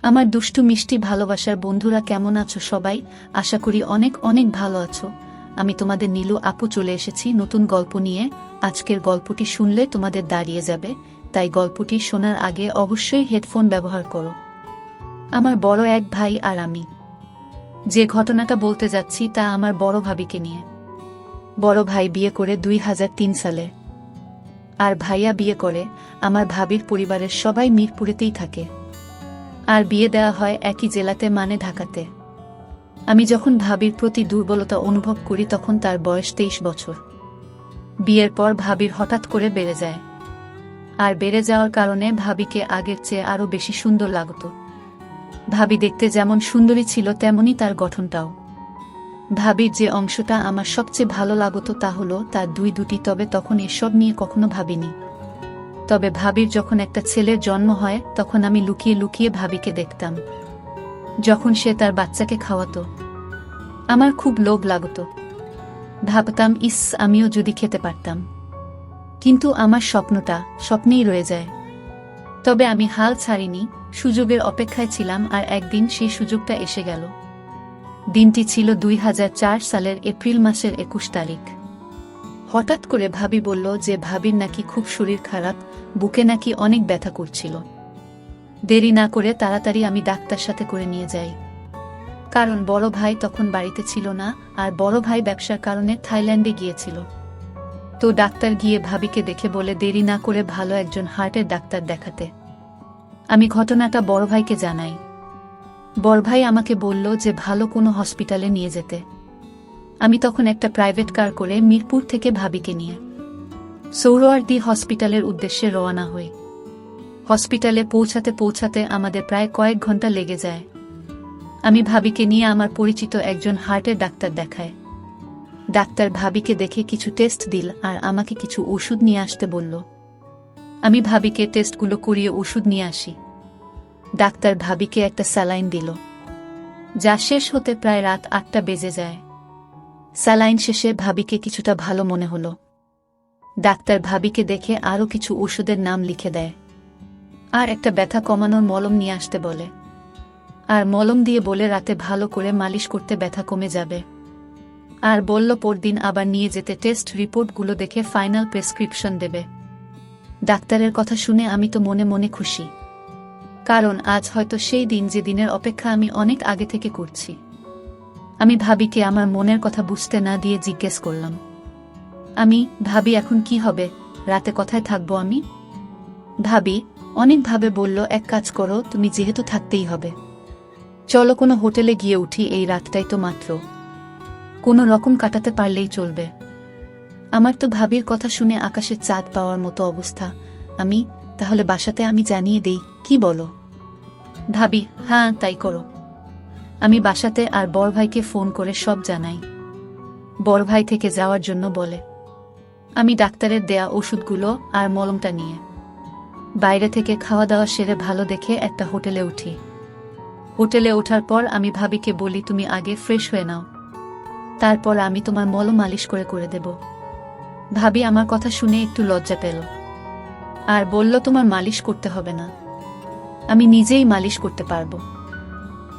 আমার দুষ্টু মিষ্টি ভালোবাসার বন্ধুরা কেমন আছো সবাই? আশা করি অনেক অনেক ভালো আছো। আমি তোমাদের নীলু আপু চলে এসেছি নতুন গল্প নিয়ে। আজকের গল্পটি শুনলে তোমাদের দাঁড়িয়ে যাবে, তাই গল্পটি শোনার আগে অবশ্যই হেডফোন ব্যবহার করো। আমার বড় এক ভাই আর আমি যে ঘটনাটা বলতে যাচ্ছি তা আমার বড় ভাবিকে নিয়ে। বড় ভাই বিয়ে করে 2003 সালে, আর ভাইয়া বিয়ে করে। আমার ভাবির পরিবারের সবাই মিরপুরেতেই থাকে, আর বিয়ে দেওয়া হয় একই জেলাতে, মানে ঢাকাতে। আমি যখন ভাবির প্রতি দুর্বলতা অনুভব করি তখন তার বয়স 23 বছর। বিয়ের পর ভাবির হঠাৎ করে বেড়ে যায়, আর বেড়ে যাওয়ার কারণে ভাবিকে আগের চেয়ে আরও বেশি সুন্দর লাগত। ভাবি দেখতে যেমন সুন্দরী ছিল তেমনই তার গঠনটাও। ভাবির যে অংশটা আমার সবচেয়ে ভালো লাগত তা হলো তার দুটি, তবে তখন এসব নিয়ে কখনো ভাবিনি। তবে ভাবির যখন একটা ছেলের জন্ম হয় তখন আমি লুকিয়ে লুকিয়ে ভাবিকে দেখতাম যখন সে তার বাচ্চাকে খাওয়াতো। আমার খুব লোভ লাগত, ভাবতাম ইস আমিও যদি খেতে পারতাম। কিন্তু আমার স্বপ্নটা স্বপ্নেই রয়ে যায়। তবে আমি হাল ছাড়িনি, সুযোগের অপেক্ষায় ছিলাম, আর একদিন সেই সুযোগটা এসে গেল। দিনটি ছিল 2004 সালের এপ্রিল মাসের 21 তারিখ। হঠাৎ করে ভাবি বলল যে ভাবির নাকি খুব শরীর খারাপ, বুকে নাকি অনেক ব্যথা করছিল। দেরি না করে তাড়াতাড়ি আমি ডাক্তার সাথে করে নিয়ে যাই, কারণ বড় ভাই তখন বাড়িতে ছিল না, আর বড় ভাই ব্যবসার কারণে থাইল্যান্ডে গিয়েছিল। তো ডাক্তার গিয়ে ভাবিকে দেখে বলে দেরি না করে ভালো একজন হার্টের ডাক্তার দেখাতে। আমি ঘটনাটা বড় ভাইকে জানাই। বড় ভাই আমাকে বলল যে ভালো কোনো হসপিটালে নিয়ে যেতে। আমি তখন একটা প্রাইভেট কার করে মিরপুর থেকে ভাবিকে নিয়ে সৌরওয়ার্দী হসপিটালের উদ্দেশ্যে রওনা হই। হসপিটালে পৌঁছাতে পৌঁছাতে আমাদের প্রায় কয়েক ঘন্টা লেগে যায়। আমি ভাবিকে নিয়ে আমার পরিচিত একজন হার্টের ডাক্তার দেখায়। ডাক্তার ভাবিকে দেখে কিছু টেস্ট দিল আর আমাকে কিছু ওষুধ নিয়ে আসতে বলল। আমি ভাবিকে টেস্টগুলো করিয়ে ওষুধ নিয়ে আসি। ডাক্তার ভাবিকে একটা স্যালাইন দিল, যা শেষ হতে প্রায় রাত 8টা বেজে যায়। স্যালাইন শেষে ভাবিকে কিছুটা ভালো মনে হলো। ডাক্তার ভাবিকে দেখে আরও কিছু ওষুধের নাম লিখে দেয়, আর একটা ব্যথা কমানোর মলম নিয়ে আসতে বলে। আর মলম দিয়ে বলে রাতে ভালো করে মালিশ করতে ব্যথা কমে যাবে। আর বলল পরদিন আবার নিয়ে যেতে টেস্ট রিপোর্টগুলো দেখে ফাইনাল প্রেসক্রিপশন দেবে। ডাক্তারের কথা শুনে আমি তো মনে মনে খুশি, কারণ আজ হয়তো সেই দিন যে দিনের অপেক্ষা আমি অনেক আগে থেকে করছি। আমি ভাবিকে আমার মনের কথা বুঝতে না দিয়ে জিজ্ঞেস করলাম, ভাবি এখন কি হবে, রাতে কোথায় থাকবো আমি? ভাবি অনেকভাবে বলল, এক কাজ করো, তুমি যেহেতু থাকতেই হবে, চলো কোনো হোটেলে গিয়ে উঠি, এই রাতটাই তো মাত্র, কোনো রকম কাটাতে পারলেই চলবে। আমার তো ভাবির কথা শুনে আকাশে চাঁদ পাওয়ার মতো অবস্থা। তাহলে বাসাতে আমি জানিয়ে দেই, কি বলো? ভাবি হ্যাঁ তাই করো। আমি বাসাতে আর বড় ভাইকে ফোন করে সব জানাই। বড় ভাই থেকে যাওয়ার জন্য বলে। আমি ডাক্তারের দেয়া ওষুধগুলো আর মলমটা নিয়ে বাইরে থেকে খাওয়া দাওয়া সেরে ভালো দেখে একটা হোটেলে উঠি। হোটেলে ওঠার পর আমি ভাবিকে বলি, তুমি আগে ফ্রেশ হয়ে নাও, তারপর আমি তোমার মলম মালিশ করে দেব। ভাবি আমার কথা শুনে একটু লজ্জা পেল, আর বলল তোমার মালিশ করতে হবে না, আমি নিজেই মালিশ করতে পারবো।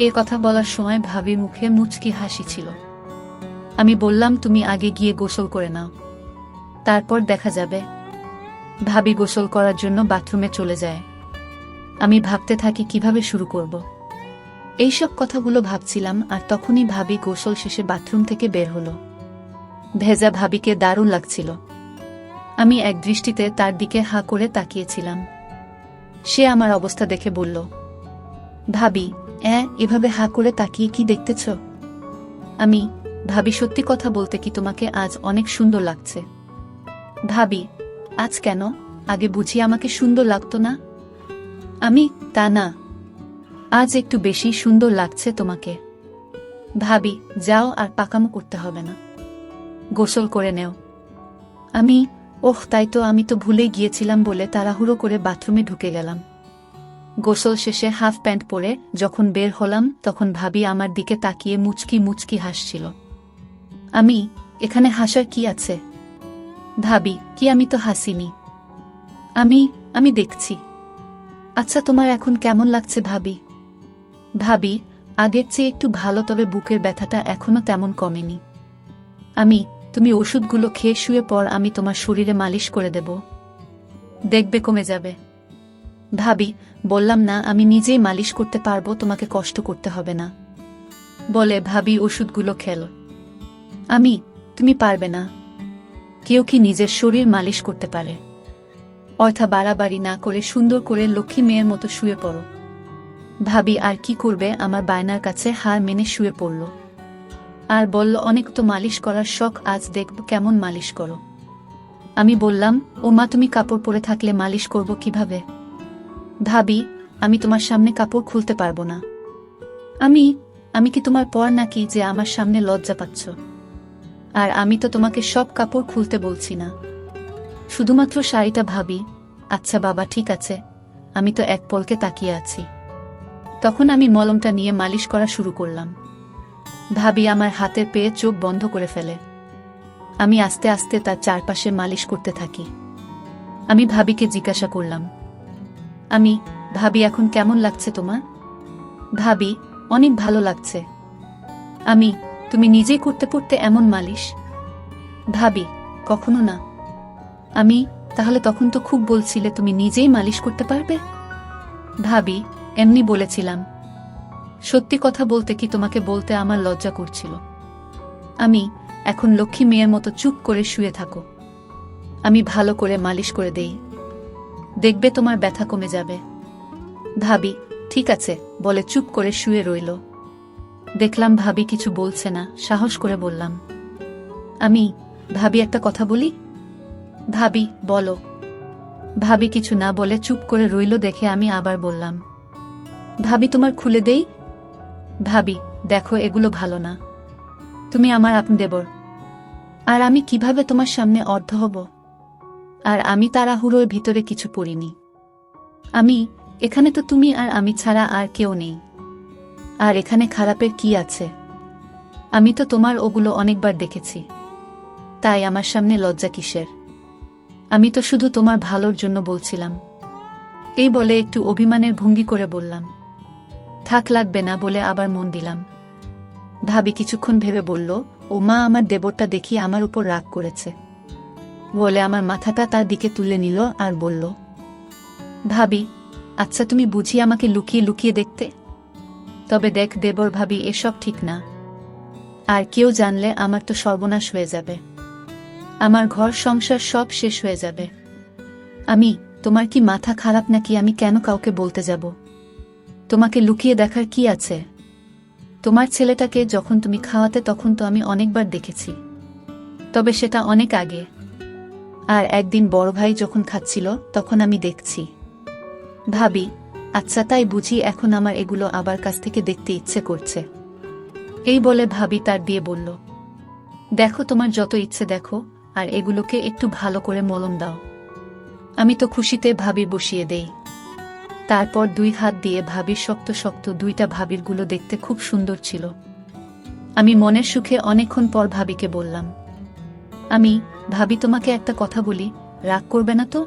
এ কথা বলার সময় ভাবির মুখে মুচকি হাসি ছিল। আমি বললাম, তুমি আগে গিয়ে গোসল করে নাও, তারপর দেখা যাবে। ভাবি গোসল করার জন্য বাথরুমে চলে যায়। আমি ভাবতে থাকি কিভাবে শুরু করব। এইসব কথাগুলো ভাবছিলাম, আর তখনই ভাবি গোসল শেষে বাথরুম থেকে বের হলো। ভেজা ভাবিকে দারুণ লাগছিল। আমি এক দৃষ্টিতে তার দিকে হাঁ করে তাকিয়েছিলাম। সে আমার অবস্থা দেখে বলল, ভাবি এভাবে হাঁ করে তাকিয়ে কি দেখতেছ? ভাবি সত্যি কথা বলতে কি তোমাকে আজ অনেক সুন্দর লাগছে। ভাবি আজ কেন? আগে বুঝি আমাকে সুন্দর লাগতো না? তা না, আজ একটু বেশি সুন্দর লাগছে তোমাকে। ভাবি যাও, আর পাকামো করতে হবে না, গোসল করে নেও। তাই তো, আমি তো ভুলেই গিয়েছিলাম বলে তাড়াহুড়ো করে বাথরুমে ঢুকে গেলাম। গোসল শেষে হাফ প্যান্ট পরে যখন বের হলাম তখন ভাবি আমার দিকে তাকিয়ে মুচকি মুচকি হাসছিল। এখানে হাসার কি আছে? ভাবি কি, আমি তো হাসিনি। আমি দেখছি। আচ্ছা তোমার এখন কেমন লাগছে ভাবি? ভাবি, আগের চেয়ে একটু ভালো, তবে বুকের ব্যথাটা এখনো তেমন কমেনি। তুমি ওষুধগুলো খেয়ে শুয়ে পর, আমি তোমার শরীরে মালিশ করে দেব, দেখবে কমে যাবে। ভাবি, বললাম না আমি নিজেই মালিশ করতে পারবো, তোমাকে কষ্ট করতে হবে না, বলে ভাবি ওষুধগুলো খেল। তুমি পারবে না? কেউ কি নিজের শরীর মালিশ করতে পারে? অর্থা বাড়াবাড়ি না করে সুন্দর করে লক্ষ্মী মেয়ের মতো শুয়ে পড়ো। ভাবি আর কি করবে, আমার বায়নার কাছে হার মেনে শুয়ে পড়ল আর বলল, অনেক তো মালিশ করার শখ, আজ দেখব কেমন মালিশ করো। আমি বললাম, ও মা, তুমি কাপড় পরে থাকলে মালিশ করব কিভাবে? ভাবি, আমি তোমার সামনে কাপড় খুলতে পারবো না। আমি কি তোমার পর নাকি যে আমার সামনে লজ্জা পাচ্ছ? আর আমি তো তোমাকে সব কাপড় খুলতে বলছি না, শুধুমাত্র শাড়িটা। ভাবি, আচ্ছা বাবা, ঠিক আছে, আমি তো এক পলকে তাকিয়ে আছি। তখন আমি মলমটা নিয়ে মালিশ করা শুরু করলাম। ভাবি আমার হাতের পেয়ে চোখ বন্ধ করে ফেলে। আমি আস্তে আস্তে তার চারপাশে মালিশ করতে থাকি। আমি ভাবিকে জিজ্ঞাসা করলাম, ভাবি, এখন কেমন লাগছে তোমার? ভাবি, অনেক ভালো লাগছে। তুমি নিজেই করতে পড়তে এমন মালিশ? ভাবি, কখনো না। তাহলে তখন তো খুব বলছিলে তুমি নিজেই মালিশ করতে পারবে। ভাবি, এমনি বলেছিলাম। সত্যি কথা বলতে কি, তোমাকে বলতে আমার লজ্জা করছিল। এখন লক্ষ্মী মেয়ের মতো চুপ করে শুয়ে থাকো, আমি ভালো করে মালিশ করে দেই, দেখবে তোমার ব্যথা কমে যাবে। ভাবি, ঠিক আছে বলে চুপ করে শুয়ে রইল। দেখলাম ভাবি কিছু বলছে না, সাহস করে বললাম, ভাবি একটা কথা বলি। ভাবি, বলো। ভাবি কিছু না বলে চুপ করে রইল দেখে আমি আবার বললাম, ভাবি তোমার খুলে দেই। ভাবি, দেখো এগুলো ভালো না, তুমি আমার আপন দেবর, আর আমি কিভাবে তোমার সামনে অর্ধ হব? আর আমি তাড়াহুড়োর ভিতরে কিছু পড়িনি। এখানে তো তুমি আর আমি ছাড়া আর কেউ নেই, আর এখানে খারাপের কি আছে? আমি তো তোমার ওগুলো অনেকবার দেখেছি, তাই আমার সামনে লজ্জা কিসের? আমি তো শুধু তোমার ভালোর জন্য বলছিলাম। এই বলে একটু অভিমানের ভঙ্গি করে বললাম, থাক লাগবে না, বলে আবার মন দিলাম। ভাবি কিছুক্ষণ ভেবে বলল, ও মা, আমার দেবরটা দেখি আমার উপর রাগ করেছে, বলে আমার মাথাটা তার দিকে তুলে নিল আর বলল, ভাবি, আচ্ছা তুমি বুঝি আমাকে লুকিয়ে লুকিয়ে দেখতে? তবে দেখ দেবর ভাবি, এসব ঠিক না, আর কেউ জানলে আমার তো সর্বনাশ হয়ে যাবে, আমার ঘর সংসার সব শেষ হয়ে যাবে। তোমার কি মাথা খারাপ নাকি? আমি কেন কাউকে বলতে যাব? তোমাকে লুকিয়ে দেখার কি আছে? তোমার ছেলেটাকে যখন তুমি খাওয়াতে তখন তো আমি অনেকবার দেখেছি, তবে সেটা অনেক আগে, আর একদিন বড় ভাই যখন খাচ্ছিল তখন আমি দেখছি। ভাবি, আচ্ছা তাই বুঝি, এখন আমার এগুলো আবার কাছ থেকে দেখতে ইচ্ছে করছে। এই বলে ভাবি তার দিয়ে বলল, দেখো তোমার যত ইচ্ছে দেখো, আর এগুলোকে একটু ভালো করে মলম দাও। আমি তো খুশিতে ভাবি বসিয়ে দেই। তারপর দুই হাত দিয়ে ভাবির শক্ত শক্ত দুইটা ভাবিরগুলো দেখতে খুব সুন্দর ছিল। আমি মনের সুখে অনেকক্ষণ পর ভাবিকে বললাম, ভাবি তোমাকে একটা কথা বলি, রাগ করবে না তো?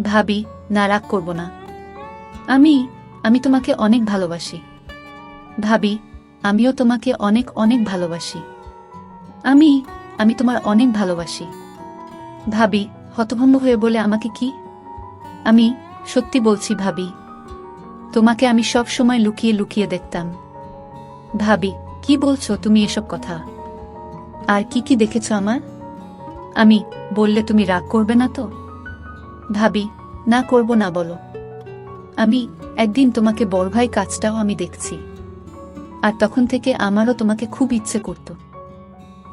ভাবি, না রাগ করব না, আমি তোমাকে অনেক ভালোবাসি। ভাবি, আমিও তোমাকে অনেক অনেক ভালোবাসি। আমি তোমার অনেক ভালোবাসি। ভাবি হতভম্ব হয়ে বলে, আমাকে কি? আমি সত্যি বলছি ভাবি, তোমাকে আমি সব সময় লুকিয়ে লুকিয়ে দেখতাম। ভাবি, কি বলছো তুমি এসব কথা? আর কি কি দেখেছ আমার? আমি বললে তুমি রাগ করবে না তো? ভাবি, না করব না, বলো। একদিন তোমাকে বড় ভাই কাজটাও আমি দেখছি, আর তখন থেকে আমারও তোমাকে খুব ইচ্ছে করত।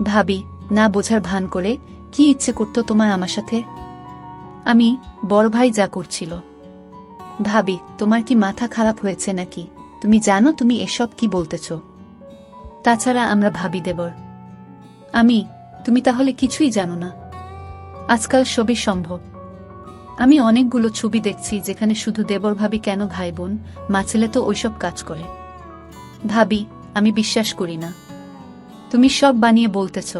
ভাবি, না বোঝার ভান করে, কি ইচ্ছে করত তোমার আমার সাথে? বড় ভাই যা করছিল। ভাবি, তোমার কি মাথা খারাপ হয়েছে নাকি? তুমি জানো তুমি এসব কি বলতেছ? তাছাড়া আমরা ভাবি দেবর। তুমি তাহলে কিছুই জানো না? আজকাল সবই সম্ভব। আমি অনেকগুলো ছবি দেখছি যেখানে শুধু দেবর ভাবি কেন, ভাই বোন মা ছেলে তো ওইসব কাজ করে। ভাবি, আমি বিশ্বাস করি না, তুমি সব বানিয়ে বলতেছ।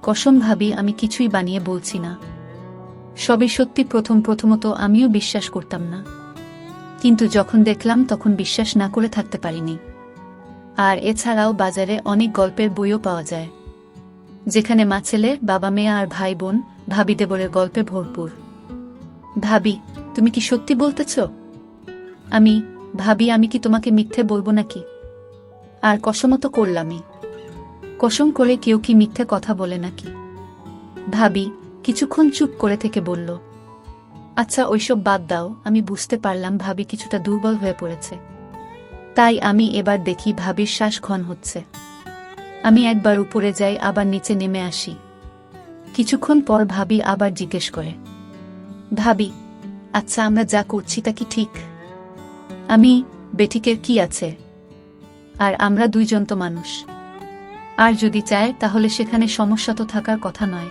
কসম ভাবি, আমি কিছুই বানিয়ে বলছি না, সবই সত্যি। প্রথমত আমিও বিশ্বাস করতাম না, কিন্তু যখন দেখলাম তখন বিশ্বাস না করে থাকতে পারিনি। আর এছাড়াও বাজারে অনেক গল্পের বইও পাওয়া যায়, যেখানে মা ছেলে, বাবা মেয়ে আর ভাই বোন, ভাবি দেবরের গল্পে ভরপুর। ভাবি, তুমি কি সত্যি বলতেছ? ভাবি, আমি কি তোমাকে মিথ্যে বলবো নাকি? আর কসমও তো করলামই। কসম করে কেউ কি মিথ্যে কথা বলে নাকি? ভাবি কিছুক্ষণ চুপ করে থেকে বলল, আচ্ছা ওইসব বাদ দাও। আমি বুঝতে পারলাম ভাবি কিছুটা দুর্বল হয়ে পড়েছে। তাই আমি এবার দেখি ভাবির শ্বাস ঘন হচ্ছে। আমি একবার উপরে যাই, আবার নিচে নেমে আসি। কিছুক্ষণ পর ভাবি আবার জিজ্ঞেস করে, ভাবি, আচ্ছা আমরা যা করছি তা কি ঠিক? বেঠিকের কি আছে? আর আমরা দুইজন তো মানুষ। আর যদি চায় তাহলে সেখানে সমস্যা তো থাকার কথা নয়।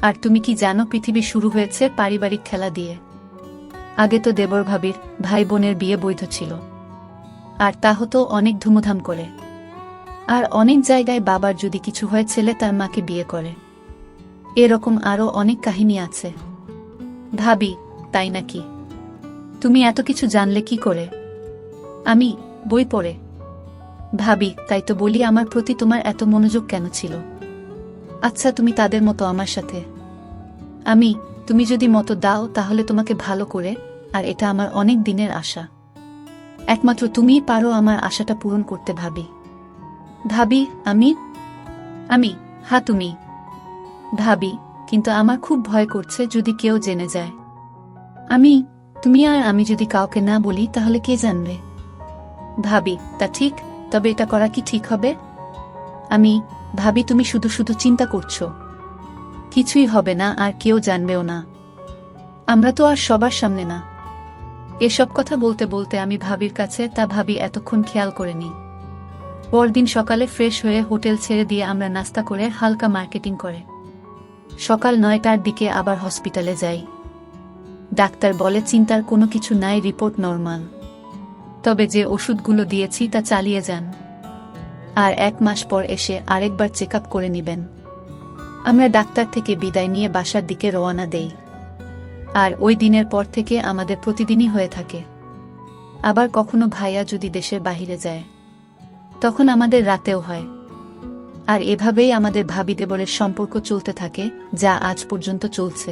আর তুমি কি জানো পৃথিবী শুরু হয়েছে পারিবারিক খেলা দিয়ে। আগে তো দেবর ভাবির ভাই বোনের বিয়ে বৈধ ছিল, আর তা হতো অনেক ধুমধাম করে। আর অনেক জায়গায় বাবার যদি কিছু হয় ছেলে তার মাকে বিয়ে করে। এরকম আরও অনেক কাহিনী আছে। ভাবি, তাই নাকি? তুমি এত কিছু জানলে কি করে? বই পড়ে। ভাবি, তাই তো বলি আমার প্রতি তোমার এত মনোযোগ কেন ছিল? আচ্ছা তুমি তাদের মতো আমার সাথে। তুমি যদি মতো দাও তাহলে তোমাকে ভালো করে, আর এটা আমার অনেক দিনের আশা। একমাত্র তুমিই পারো আমার আশাটা পূরণ করতে। ভাবি, হ্যাঁ তুমি। ভাবি, কিন্তু আমার খুব ভয় করছে যদি কেউ জেনে যায়। তুমি আর আমি যদি কাউকে না বলি তাহলে কে জানবে? ভাবি, তা ঠিক, তবে এটা করা কি ঠিক হবে? ভাবি, তুমি শুধু শুধু চিন্তা করছো। কিছুই হবে না, আর কেউ জানবেও না। আমরা তো আর সবার সামনে না। এসব কথা বলতে বলতে আমি ভাবির কাছে, তা ভাবি এতক্ষণ খেয়াল করেনি। পরদিন সকালে ফ্রেশ হয়ে হোটেল ছেড়ে দিয়ে আমরা নাস্তা করে হালকা মার্কেটিং করে সকাল 9টার দিকে আবার হসপিটালে যাই। ডাক্তার বলে চিন্তার কোনো কিছু নাই, রিপোর্ট নরমাল। তবে যে ওষুধগুলো দিয়েছি তা চালিয়ে যান, আর 1 মাস পর এসে আরেকবার চেক আপ করে নিবেন। আমরা ডাক্তার থেকে বিদায় নিয়ে বাসার দিকে রওনা দেই। আর ওই দিনের পর থেকে আমাদের প্রতিদিনই হয়ে থাকে। আবার কখনো ভাইয়া যদি দেশের বাহিরে যায় তখন আমাদের রাতেও হয়। আর এভাবেই আমাদের ভাবি দেবরের সম্পর্ক চলতে থাকে, যা আজ পর্যন্ত চলছে।